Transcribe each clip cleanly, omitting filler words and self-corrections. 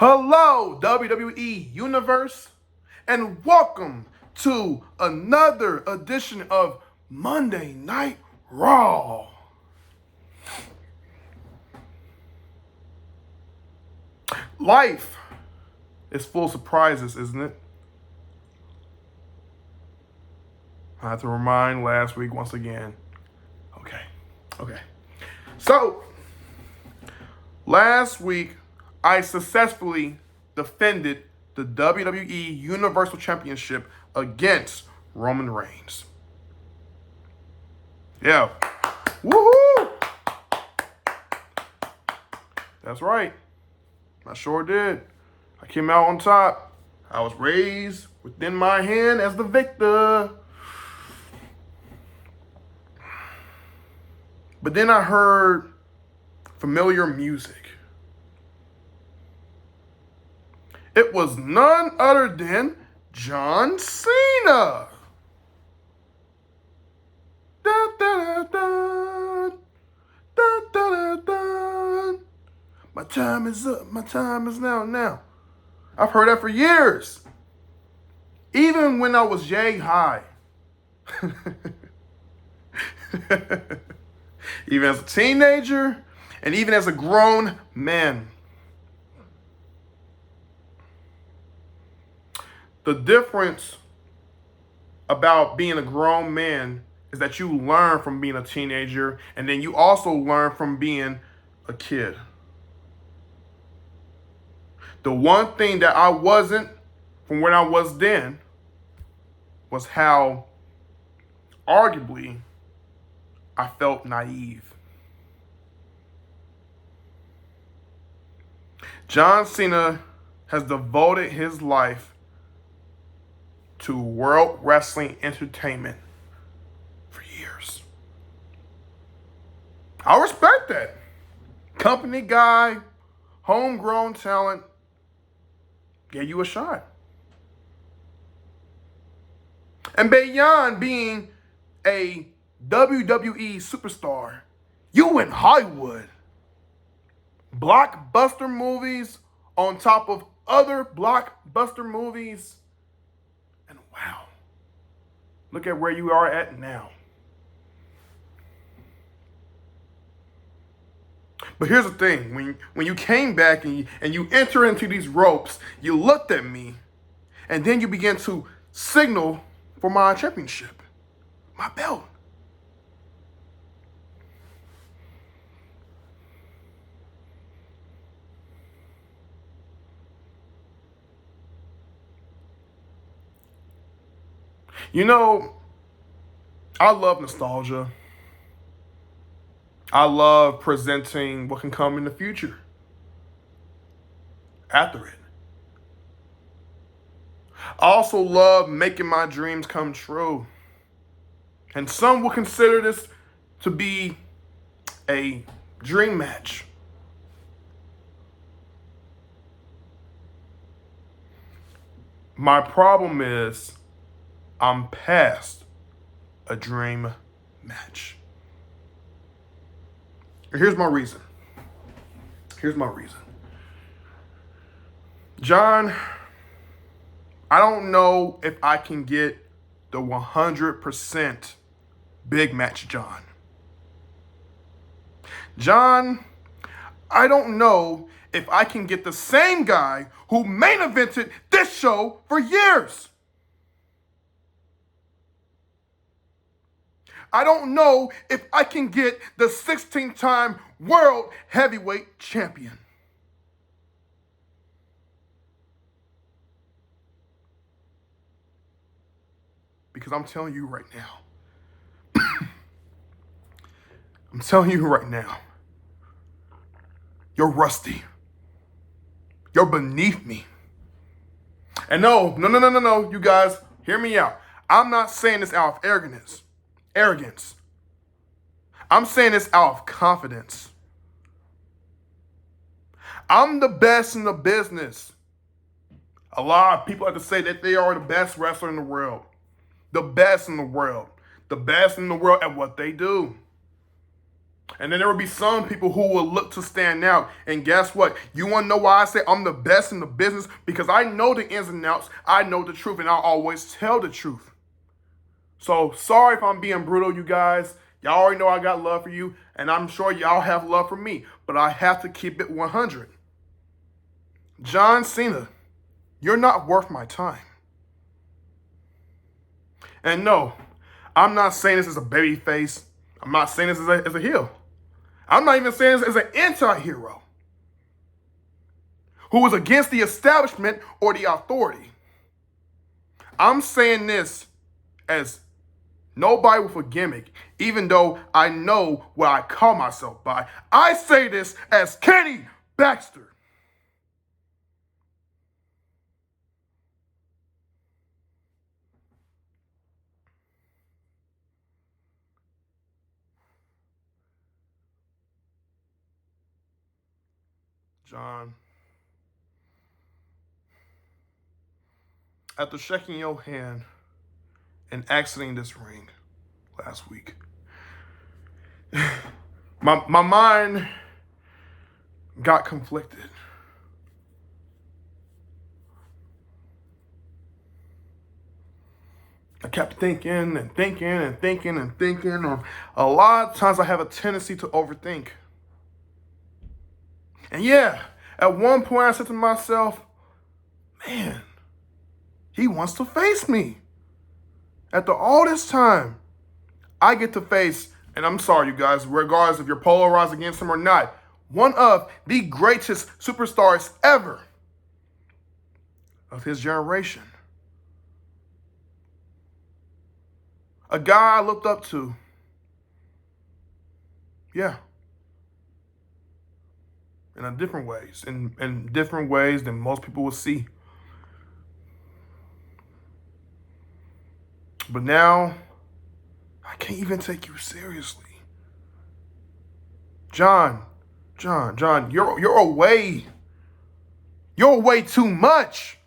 Hello, WWE Universe, and welcome to another edition of Monday Night Raw. Life is full of surprises, isn't it? I have to remind last week once again. Okay. So, last week, I successfully defended the WWE Universal Championship against Roman Reigns. Yeah. Woohoo! That's right. I sure did. I came out on top. I was raised within my hand as the victor. But then I heard familiar music. It was none other than John Cena. Da, da, da, da. Da, da, da, da. My time is up. My time is now. I've heard that for years. Even when I was yay high. Even as a teenager and even as a grown man. The difference about being a grown man is that you learn from being a teenager, and then you also learn from being a kid. The one thing that I wasn't from when I was then was how arguably I felt naive. John Cena has devoted his life to World Wrestling Entertainment for years. I respect that. Company guy, homegrown talent, gave you a shot. And beyond being a WWE superstar, you went Hollywood. Blockbuster movies on top of other blockbuster movies. And wow, look at where you are at now. But here's the thing, when you came back and you enter into these ropes, you looked at me, and then you began to signal for my championship, my belt. You know, I love nostalgia. I love presenting what can come in the future after it. I also love making my dreams come true. And some will consider this to be a dream match. My problem is I'm past a dream match. Here's my reason. John, I don't know if I can get the 100% big match John. John, I don't know if I can get the same guy who main evented this show for years. I don't know if I can get the 16-time world heavyweight champion. Because I'm telling you right now, you're rusty. You're beneath me. And no, you guys, hear me out. I'm not saying this out of arrogance. I'm saying this out of confidence. I'm the best in the business. A lot of people like to say that they are the best wrestler in the world. The best in the world. The best in the world at what they do. And then there will be some people who will look to stand out. And guess what? You want to know why I say I'm the best in the business? Because I know the ins and outs. I know the truth, and I'll always tell the truth. So sorry if I'm being brutal, you guys. Y'all already know I got love for you, and I'm sure y'all have love for me. But I have to keep it 100. John Cena, you're not worth my time. And no, I'm not saying this as a baby face. I'm not saying this as a heel. I'm not even saying this as an anti-hero who is against the establishment or the authority. I'm saying this as nobody with a gimmick, even though I know what I call myself by. I say this as Kenny Baxter. John, after shaking your hand and exiting this ring last week, my mind got conflicted. I kept thinking and thinking and thinking and thinking. A lot of times I have a tendency to overthink. And yeah, at one point I said to myself, man, he wants to face me. After all this time, I get to face, and I'm sorry, you guys, regardless if you're polarized against him or not, one of the greatest superstars ever of his generation. A guy I looked up to. Yeah. In different ways. In different ways than most people will see. But now, I can't even take you seriously. John, you're away. You're away too much.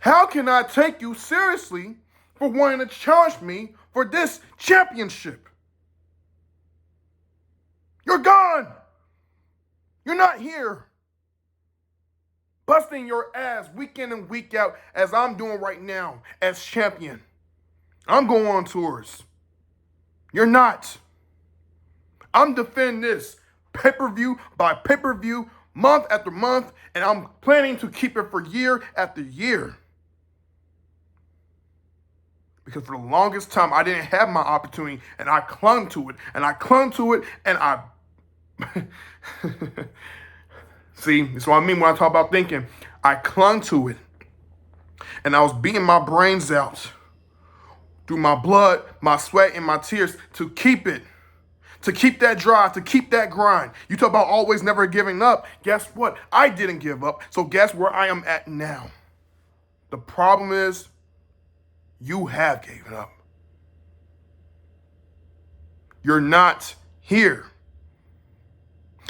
How can I take you seriously for wanting to challenge me for this championship? You're gone. You're not here. Busting your ass week in and week out as I'm doing right now as champion. I'm going on tours. You're not. I'm defending this pay-per-view by pay-per-view, month after month, and I'm planning to keep it for year after year. Because for the longest time, I didn't have my opportunity, and I clung to it, and I See, that's what I mean when I talk about thinking. I clung to it, and I was beating my brains out through my blood, my sweat, and my tears to keep it. To keep that drive, to keep that grind. You talk about always never giving up. Guess what? I didn't give up. So guess where I am at now? The problem is, you have given up. You're not here.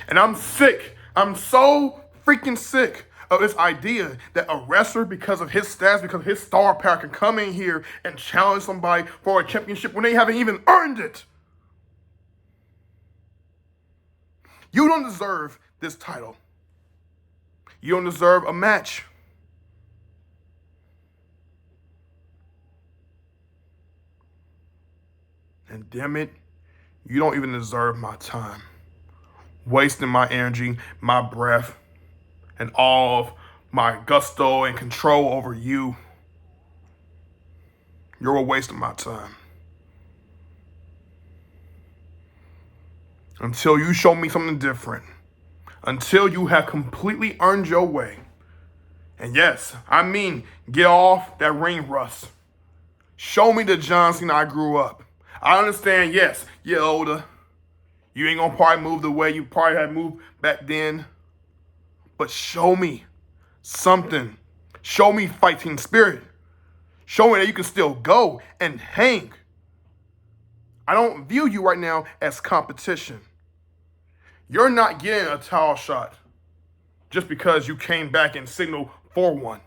And I'm sick. I'm so freaking sick of this idea that a wrestler, because of his stats, because of his star power, can come in here and challenge somebody for a championship when they haven't even earned it. You don't deserve this title. You don't deserve a match. And damn it, you don't even deserve my time. Wasting my energy, my breath, and all of my gusto and control over you. You're a waste of my time. Until you show me something different. Until you have completely earned your way. And yes, I mean, get off that ring rust. Show me the John Cena I grew up. I understand, yes, you're older. You ain't gonna probably move the way you probably had moved back then. But show me something. Show me fighting spirit. Show me that you can still go and hang. I don't view you right now as competition. You're not getting a towel shot just because you came back and signaled for one.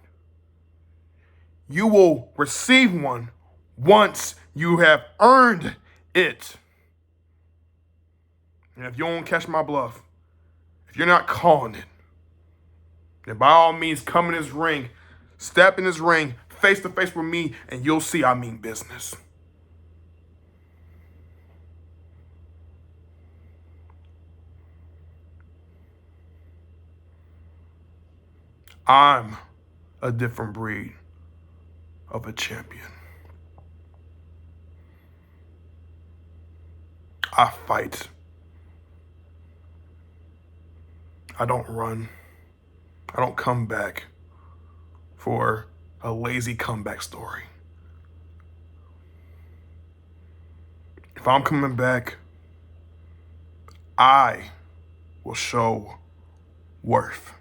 You will receive one once you have earned it. And if you don't catch my bluff, if you're not calling it, then by all means come in this ring, step in this ring, face to face with me, and you'll see I mean business. I'm a different breed of a champion. I fight. I don't run. I don't come back for a lazy comeback story. If I'm coming back, I will show worth.